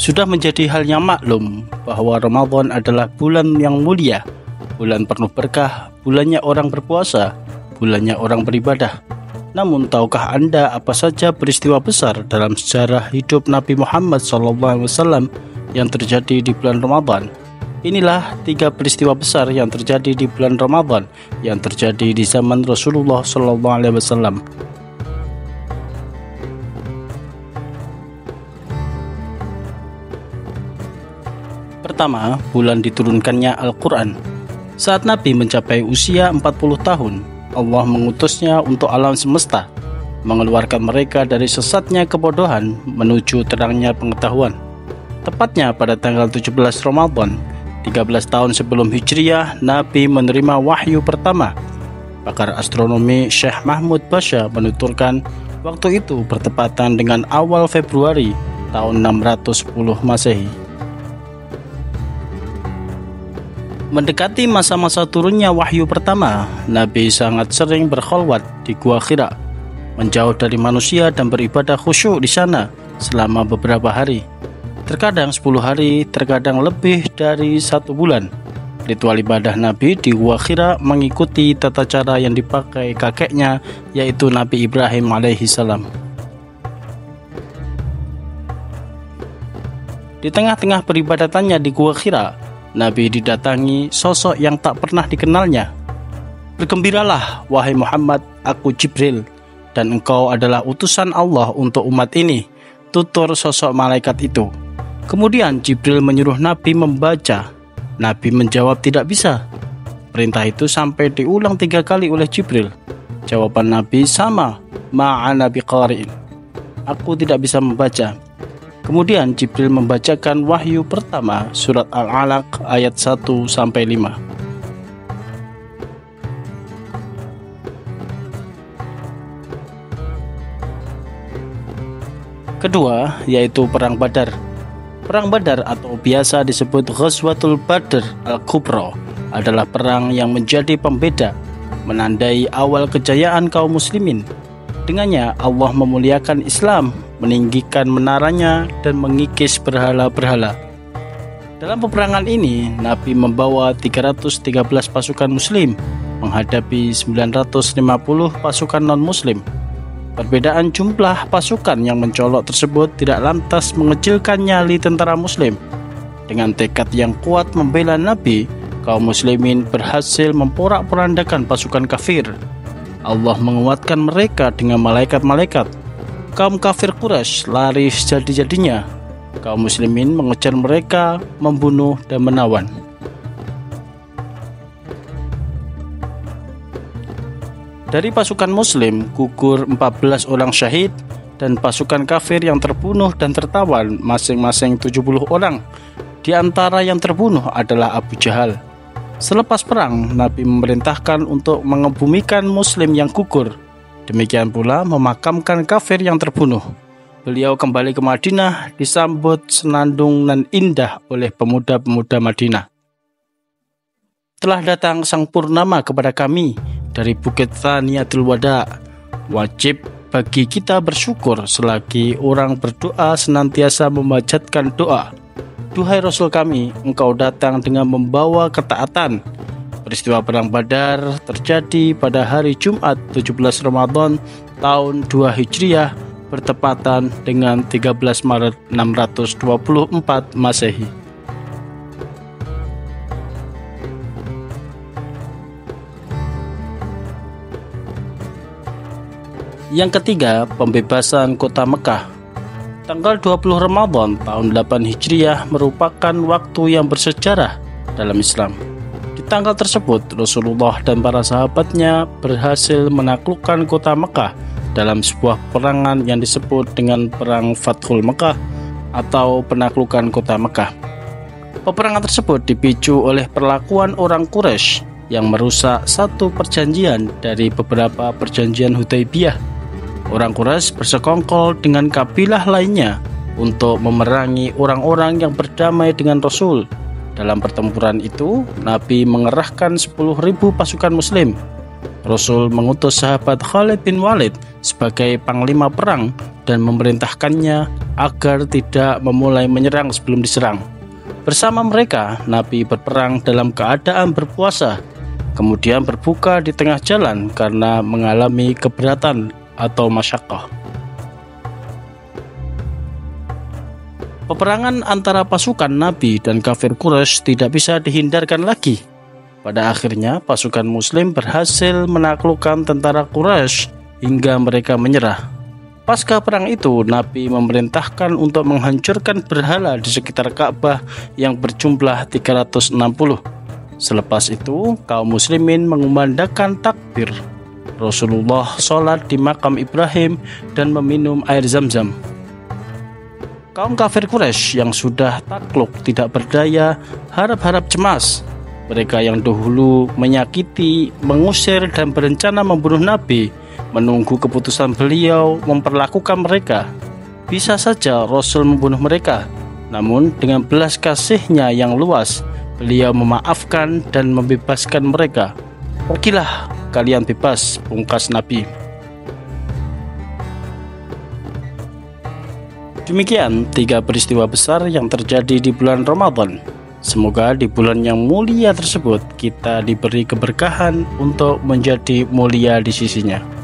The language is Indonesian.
Sudah menjadi hal yang maklum bahwa Ramadan adalah bulan yang mulia, bulan penuh berkah, bulannya orang berpuasa, bulannya orang beribadah. Namun tahukah Anda apa saja peristiwa besar dalam sejarah hidup Nabi Muhammad SAW yang terjadi di bulan Ramadan? Inilah 3 peristiwa besar yang terjadi di bulan Ramadan yang terjadi di zaman Rasulullah SAW. Pertama, bulan diturunkannya Al-Quran. Saat Nabi mencapai usia 40 tahun, Allah mengutusnya untuk alam semesta, mengeluarkan mereka dari sesatnya kebodohan menuju terangnya pengetahuan. Tepatnya pada tanggal 17 Ramadan, 13 tahun sebelum Hijriah, Nabi menerima wahyu pertama. Pakar astronomi Syekh Mahmud Basha menuturkan waktu itu bertepatan dengan awal Februari tahun 610 Masehi. Mendekati masa-masa turunnya wahyu pertama, Nabi sangat sering berkholwat di Gua Hira, menjauh dari manusia dan beribadah khusyuk di sana selama beberapa hari. Terkadang 10 hari, terkadang lebih dari 1 bulan. Ritual ibadah Nabi di Gua Hira mengikuti tata cara yang dipakai kakeknya, yaitu Nabi Ibrahim alaihissalam. Di tengah-tengah peribadatannya di Gua Hira, Nabi didatangi sosok yang tak pernah dikenalnya. "Bergembiralah, wahai Muhammad, aku Jibril, dan engkau adalah utusan Allah untuk umat ini," tutur sosok malaikat itu. Kemudian Jibril menyuruh Nabi membaca. Nabi menjawab tidak bisa. Perintah itu sampai diulang 3 kali oleh Jibril. Jawaban Nabi sama, "Ma'ana biqari'in." Aku tidak bisa membaca. Kemudian Jibril membacakan wahyu pertama, surat Al-Alaq ayat 1-5. Kedua, yaitu Perang Badar. Perang Badar atau biasa disebut Ghazwatul Badr Al-Kubra adalah perang yang menjadi pembeda, menandai awal kejayaan kaum muslimin. Dengannya Allah memuliakan Islam, meninggikan menaranya, dan mengikis berhala-berhala. Dalam peperangan ini, Nabi membawa 313 pasukan muslim menghadapi 950 pasukan non-muslim. Perbedaan jumlah pasukan yang mencolok tersebut tidak lantas mengecilkan nyali tentara muslim. Dengan tekad yang kuat membela Nabi, kaum muslimin berhasil memporak-porandakan pasukan kafir. Allah menguatkan mereka dengan malaikat-malaikat. Kaum kafir Quraisy lari sejadi-jadinya. Kaum muslimin mengejar mereka, membunuh dan menawan. Dari pasukan muslim gugur 14 orang syahid, dan pasukan kafir yang terbunuh dan tertawan masing-masing 70 orang. Di antara yang terbunuh adalah Abu Jahal. Selepas perang, Nabi memerintahkan untuk mengebumikan muslim yang gugur. Demikian pula memakamkan kafir yang terbunuh. Beliau kembali ke Madinah disambut senandung dan indah oleh pemuda-pemuda Madinah. "Telah datang sang purnama kepada kami dari Bukit Thaniyatul Wada. Wajib bagi kita bersyukur selagi orang berdoa senantiasa memanjatkan doa. Duhai Rasul kami, engkau datang dengan membawa ketaatan." Peristiwa Perang Badar terjadi pada hari Jumat 17 Ramadan tahun 2 Hijriah bertepatan dengan 13 Maret 624 Masehi. Yang ketiga, pembebasan kota Mekah. Tanggal 20 Ramadan tahun 8 Hijriah merupakan waktu yang bersejarah dalam Islam. Di tanggal tersebut, Rasulullah dan para sahabatnya berhasil menaklukkan kota Mekah dalam sebuah perangan yang disebut dengan Perang Fathul Mekah atau penaklukan kota Mekah. Peperangan tersebut dipicu oleh perlakuan orang Quraisy yang merusak satu perjanjian dari beberapa perjanjian Hudaybiyah. Orang Quraisy bersekongkol dengan kabilah lainnya untuk memerangi orang-orang yang berdamai dengan Rasul. Dalam pertempuran itu, Nabi mengerahkan 10.000 pasukan muslim. Rasul mengutus sahabat Khalid bin Walid sebagai panglima perang dan memerintahkannya agar tidak memulai menyerang sebelum diserang. Bersama mereka, Nabi berperang dalam keadaan berpuasa, kemudian berbuka di tengah jalan karena mengalami keberatan atau masyaqqah. Peperangan antara pasukan Nabi dan kafir Quraisy tidak bisa dihindarkan lagi. Pada akhirnya, pasukan Muslim berhasil menaklukkan tentara Quraisy hingga mereka menyerah. Pasca perang itu, Nabi memerintahkan untuk menghancurkan berhala di sekitar Ka'bah yang berjumlah 360. Selepas itu, kaum muslimin mengumandangkan takbir. Rasulullah sholat di makam Ibrahim dan meminum air Zam-Zam. Kaum kafir Quraisy yang sudah takluk tidak berdaya harap-harap cemas. Mereka yang dahulu menyakiti, mengusir, dan berencana membunuh Nabi menunggu keputusan beliau memperlakukan mereka. Bisa saja Rasul membunuh mereka, namun dengan belas kasihnya yang luas, beliau memaafkan dan membebaskan mereka. Pergilah, kalian bebas, pungkas Nabi. Demikian 3 peristiwa besar yang terjadi di bulan Ramadan. Semoga di bulan yang mulia tersebut kita diberi keberkahan untuk menjadi mulia di sisinya.